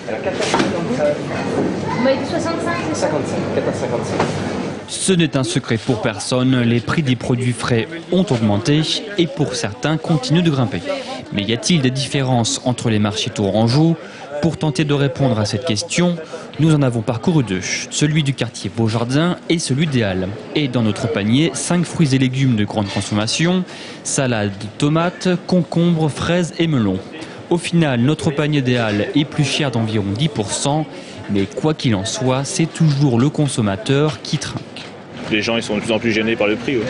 Vous m'avez dit 65, c'est ça ? 55, 14,55. Ce n'est un secret pour personne, les prix des produits frais ont augmenté et pour certains continuent de grimper. Mais y a-t-il des différences entre les marchés tourangeaux ? Pour tenter de répondre à cette question, nous en avons parcouru deux, celui du quartier Beaujardin et celui des Halles. Et dans notre panier, 5 fruits et légumes de grande consommation, salades, tomates, concombres, fraises et melons. Au final, notre panier des Halles est plus cher d'environ 10%, mais quoi qu'il en soit, c'est toujours le consommateur qui trinque. Les gens ils sont de plus en plus gênés par le prix. Ouais.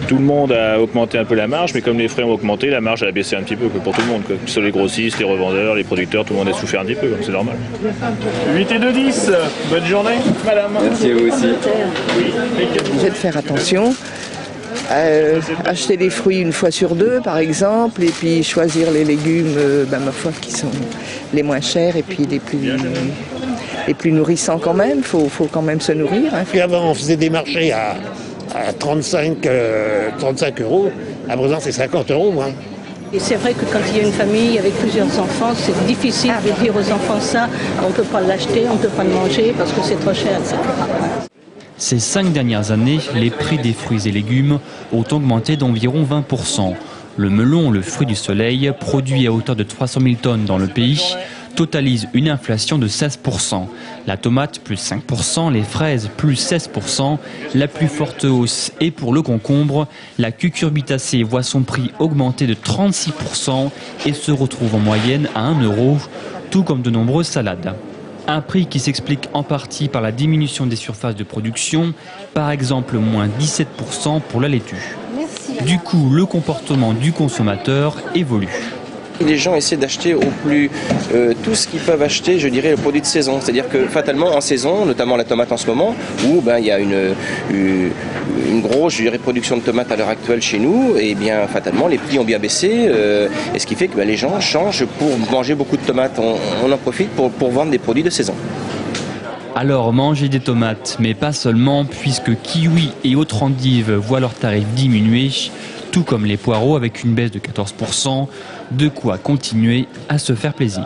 Tout le monde a augmenté un peu la marge, mais comme les frais ont augmenté, la marge a baissé un petit peu pour tout le monde. Que ce soit les grossistes, les revendeurs, les producteurs, tout le monde a souffert un petit peu, c'est normal. 8 et 2, 10. Bonne journée, madame. Merci à vous aussi. J'ai de faire attention. Acheter des fruits une fois sur deux, par exemple, et puis choisir les légumes, ma foi, qui sont les moins chers et puis les plus nourrissants quand même. Faut quand même se nourrir. Hein. Puis avant, on faisait des marchés à 35 euros. À présent, c'est 50 euros, moi. Et c'est vrai que quand il y a une famille avec plusieurs enfants, c'est difficile de dire aux enfants ça, on ne peut pas l'acheter, on ne peut pas le manger parce que c'est trop cher, etc. Ces 5 dernières années, les prix des fruits et légumes ont augmenté d'environ 20%. Le melon, le fruit du soleil, produit à hauteur de 300 000 tonnes dans le pays, totalise une inflation de 16%. La tomate, plus 5%, les fraises, plus 16%. La plus forte hausse est pour le concombre. La cucurbitacée voit son prix augmenter de 36% et se retrouve en moyenne à 1 €, tout comme de nombreuses salades. Un prix qui s'explique en partie par la diminution des surfaces de production, par exemple moins 17% pour la laitue. Du coup, le comportement du consommateur évolue. Les gens essaient d'acheter au plus tout ce qu'ils peuvent acheter, je dirais, le produit de saison. C'est-à-dire que fatalement, en saison, notamment la tomate en ce moment, où il y a une grosse, je dirais, production de tomates à l'heure actuelle chez nous, et bien fatalement, les prix ont bien baissé, et ce qui fait que les gens changent pour manger beaucoup de tomates. On en profite pour vendre des produits de saison. Alors mangez des tomates, mais pas seulement, puisque kiwis et autres endives voient leurs tarifs diminuer, tout comme les poireaux avec une baisse de 14%, de quoi continuer à se faire plaisir.